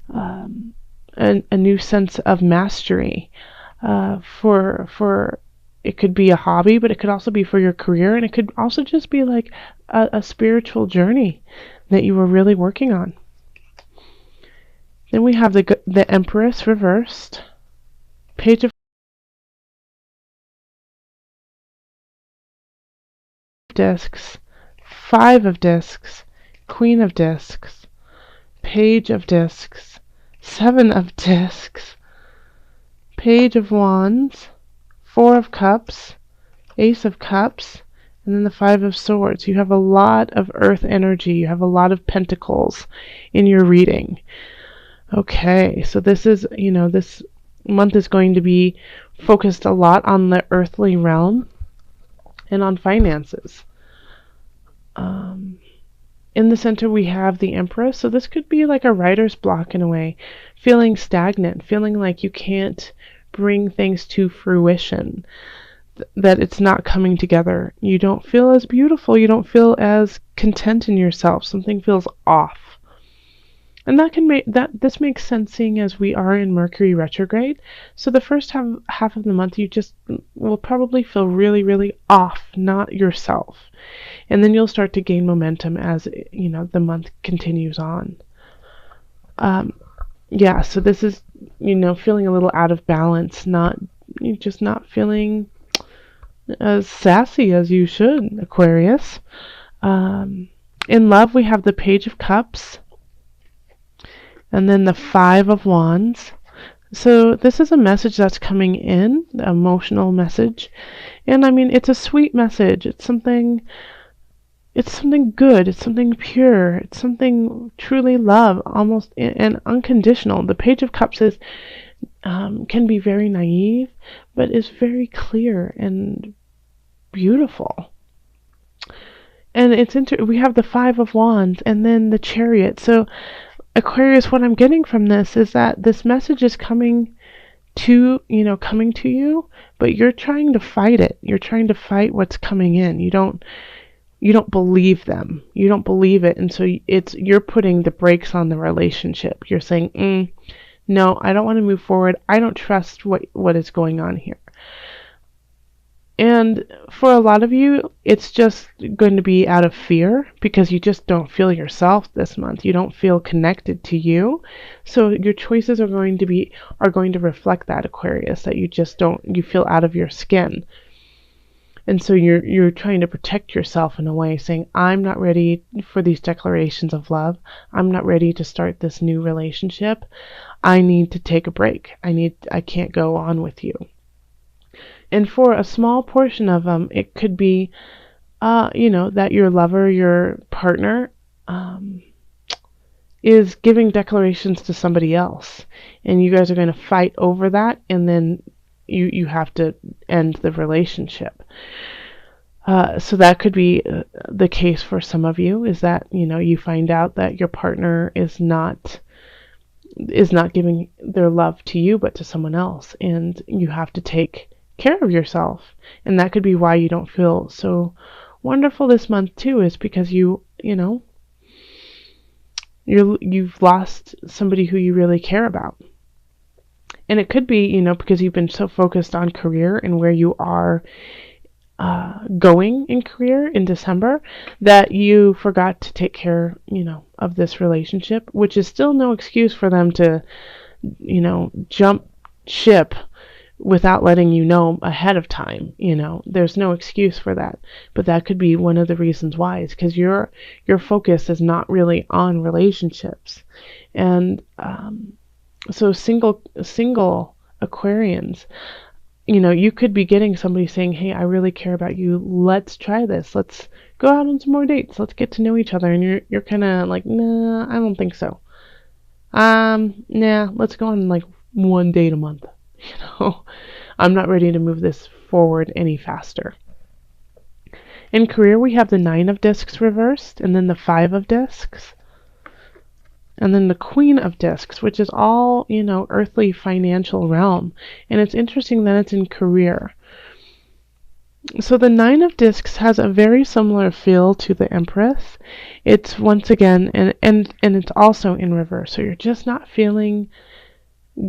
a new sense of mastery. For it could be a hobby, but it could also be for your career, and it could also just be like a spiritual journey that you were really working on. Then we have the Empress reversed, Page of Discs, Five of Discs, Queen of Discs, Page of Discs, Seven of Discs, Page of Wands, Four of Cups, Ace of Cups, and then the Five of Swords. You have a lot of earth energy. You have a lot of pentacles in your reading. Okay, so this is, this month is going to be focused a lot on the earthly realm and on finances. In the center we have the Empress, so this could be like a writer's block in a way, feeling stagnant, feeling like you can't bring things to fruition, that it's not coming together. You don't feel as beautiful, you don't feel as content in yourself, something feels off. And that can make this makes sense, seeing as we are in Mercury retrograde. So the first half of the month you just will probably feel really, really off, not yourself. And then you'll start to gain momentum as the month continues on. Yeah, so this is feeling a little out of balance, just not feeling as sassy as you should, Aquarius. In love we have the Page of Cups, and then the Five of Wands. So this is a message that's coming in, the emotional message. And I mean, it's a sweet message. It's something good. It's something pure. It's something truly love, almost and unconditional. The Page of Cups is can be very naive, but is very clear and beautiful. And we have the Five of Wands and then the Chariot. So Aquarius, what I'm getting from this is that this message is coming to you, but you're trying to fight it. You're trying to fight what's coming in. You don't believe them. You don't believe it, and so you're putting the brakes on the relationship. You're saying, no, I don't want to move forward. I don't trust what is going on here. And for a lot of you, it's just going to be out of fear, because you just don't feel yourself this month. You don't feel connected to you. So your choices are going to reflect that, Aquarius, that you feel out of your skin. And so you're trying to protect yourself in a way, saying, I'm not ready for these declarations of love. I'm not ready to start this new relationship. I need to take a break. I can't go on with you. And for a small portion of them, it could be, that your lover, your partner, is giving declarations to somebody else. And you guys are going to fight over that, and then you have to end the relationship. So that could be the case for some of you, is that, you find out that your partner is not giving their love to you, but to someone else. And you have to take care of yourself, and that could be why you don't feel so wonderful this month too, is because you've lost somebody who you really care about. And it could be because you've been so focused on career and where you are going in career in December, that you forgot to take care of this relationship, which is still no excuse for them to jump ship without letting you know ahead of time. There's no excuse for that. But that could be one of the reasons why, is because your focus is not really on relationships. And so single Aquarians, you could be getting somebody saying, hey, I really care about you. Let's try this. Let's go out on some more dates. Let's get to know each other. And you're kind of like, nah, I don't think so. Nah, let's go on like one date a month. I'm not ready to move this forward any faster. In career, we have the Nine of Discs reversed, and then the Five of Discs, and then the Queen of Discs, which is all, earthly financial realm. And it's interesting that it's in career. So the Nine of Discs has a very similar feel to the Empress. It's once again, and it's also in reverse. So you're just not feeling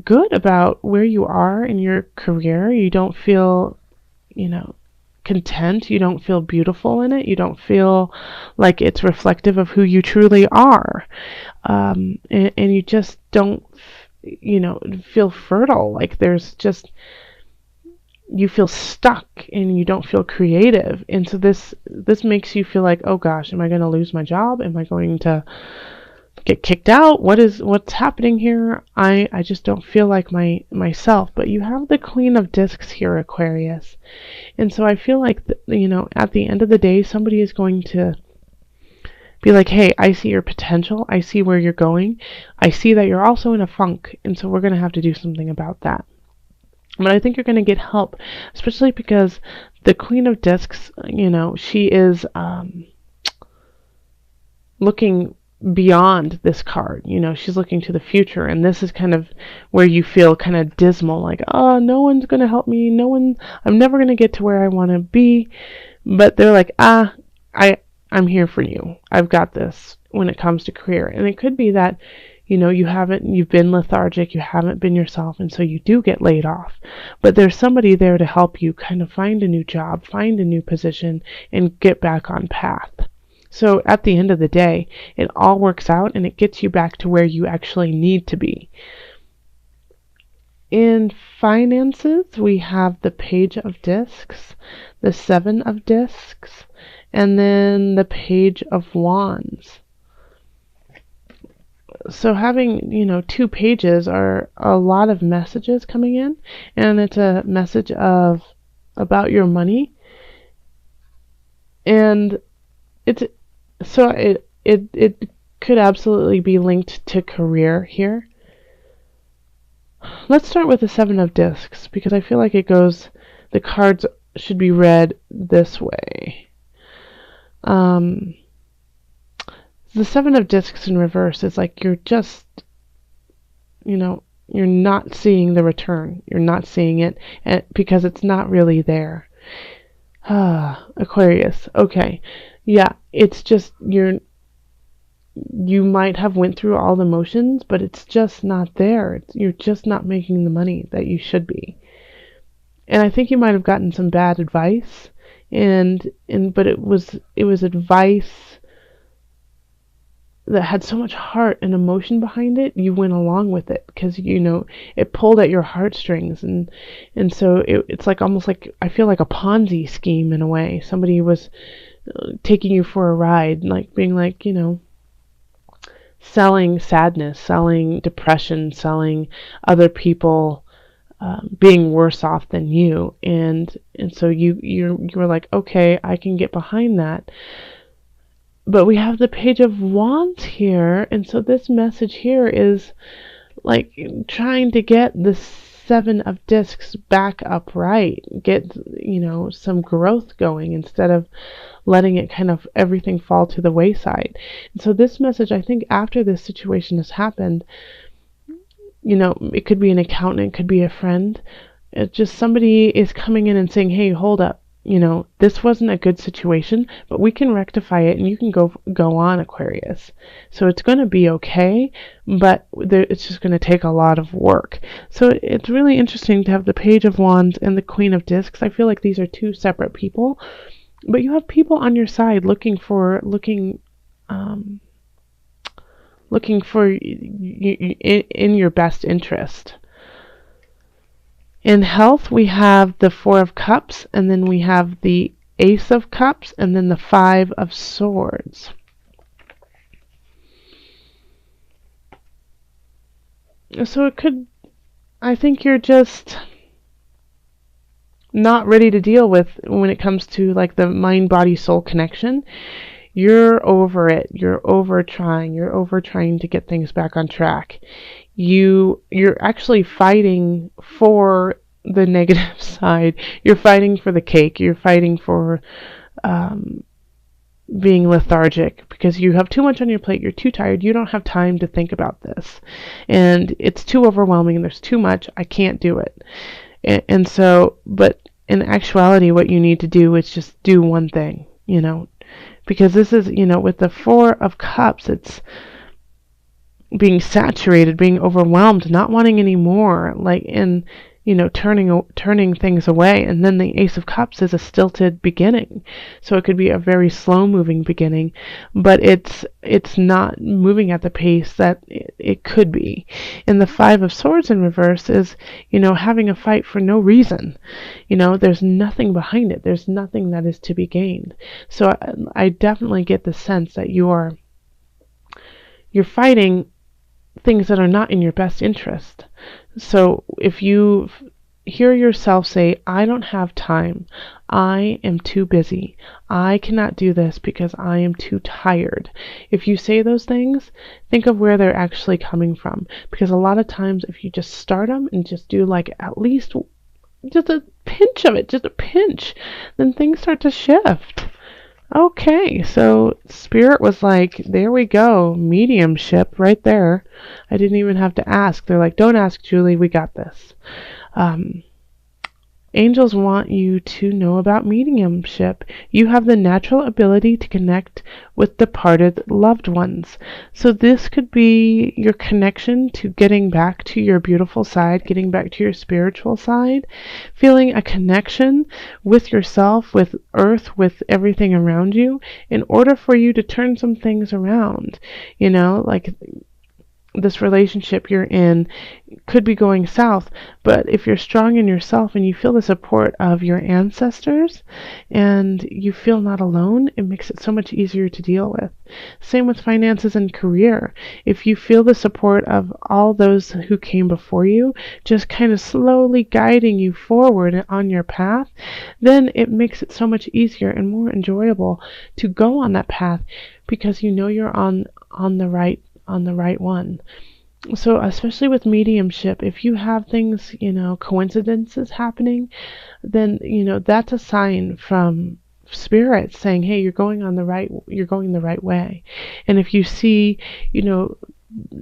good about where you are in your career. You don't feel, content. You don't feel beautiful in it. You don't feel like it's reflective of who you truly are. And you just don't, feel fertile. Like there's just, you feel stuck and you don't feel creative. And so this makes you feel like, oh gosh, am I going to lose my job? Am I going to get kicked out? What's happening here? I just don't feel like myself. But you have the Queen of Discs here, Aquarius. And so I feel like at the end of the day, somebody is going to be like, hey, I see your potential. I see where you're going. I see that you're also in a funk. And so we're going to have to do something about that. But I think you're going to get help, especially because the Queen of Discs, she is looking beyond this card. She's looking to the future, and this is kind of where you feel kind of dismal, like, oh, no one's going to help me. I'm never going to get to where I want to be. But they're like, I'm here for you. I've got this when it comes to career. And it could be that you've been lethargic, you haven't been yourself, and so you do get laid off. But there's somebody there to help you kind of find a new job, find a new position, and get back on path. So at the end of the day, it all works out and it gets you back to where you actually need to be. In finances, we have the Page of Discs, the Seven of Discs, and then the Page of Wands. So having, two pages are a lot of messages coming in, and it's a message about your money, and it could absolutely be linked to career here. Let's start with the Seven of Discs, because I feel like the cards should be read this way. The Seven of Discs in reverse is like you're just, you're not seeing the return. You're not seeing it because it's not really there. Aquarius. Okay. Yeah, it's just you might have went through all the motions, but it's just not there. You're just not making the money that you should be. And I think you might have gotten some bad advice, but it was advice that had so much heart and emotion behind it. You went along with it because it pulled at your heartstrings, and so it's like almost like, I feel like a Ponzi scheme in a way. Somebody was taking you for a ride, like being like, selling sadness, selling depression, selling other people being worse off than you, and so you were like, okay, I can get behind that. But we have the Page of Wands here, and so this message here is like trying to get the Seven of Discs back upright, get some growth going instead of letting it kind of everything fall to the wayside. And so this message, I think, after this situation has happened, it could be an accountant, it could be a friend. It's just somebody is coming in and saying, hey, hold up. This wasn't a good situation, but we can rectify it and you can go on, Aquarius. So it's going to be okay, but it's just going to take a lot of work. So it's really interesting to have the Page of Wands and the Queen of Discs. I feel like these are two separate people, but you have people on your side looking for in your best interest. In health, we have the Four of Cups, and then we have the Ace of Cups, and then the Five of Swords. So I think you're just not ready to deal with when it comes to like the mind, body, soul connection. You're over it. You're over trying to get things back on track. You're actually fighting for the negative side. You're fighting for the cake. You're fighting for being lethargic because you have too much on your plate. You're too tired. You don't have time to think about this. And it's too overwhelming. There's too much. I can't do it. And so, but in actuality, what you need to do is just do one thing, because this is, with the Four of Cups, it's being saturated, being overwhelmed, not wanting any more, turning things away. And then the Ace of Cups is a stilted beginning, so it could be a very slow moving beginning, but it's not moving at the pace that it could be. And the Five of Swords in reverse is having a fight for no reason. There's nothing behind it, there's nothing that is to be gained. So I definitely get the sense that you're fighting things that are not in your best interest. So if you hear yourself say, I don't have time, I am too busy, I cannot do this because I am too tired. If you say those things, think of where they're actually coming from. Because a lot of times if you just start them and just do at least just a pinch of it, just a pinch, then things start to shift. Okay, so Spirit was like, there we go, mediumship right there. I didn't even have to ask. They're like, don't ask, Julie, we got this. Angels want you to know about mediumship. You have the natural ability to connect with departed loved ones. So this could be your connection to getting back to your beautiful side, getting back to your spiritual side, feeling a connection with yourself, with earth, with everything around you, in order for you to turn some things around. Like this relationship you're in could be going south, but if you're strong in yourself and you feel the support of your ancestors and you feel not alone, it makes it so much easier to deal with. Same with finances and career. If you feel the support of all those who came before you, just kind of slowly guiding you forward on your path, then it makes it so much easier and more enjoyable to go on that path, because you're on the right one. So especially with mediumship, if you have things, coincidences happening, then that's a sign from Spirit saying, hey, you're going the right way. And if you see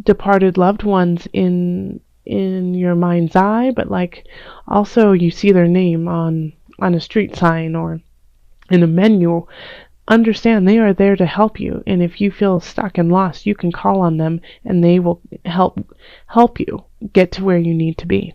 departed loved ones in your mind's eye, but also you see their name on a street sign or in a menu, understand they are there to help you. And if you feel stuck and lost, you can call on them and they will help you get to where you need to be.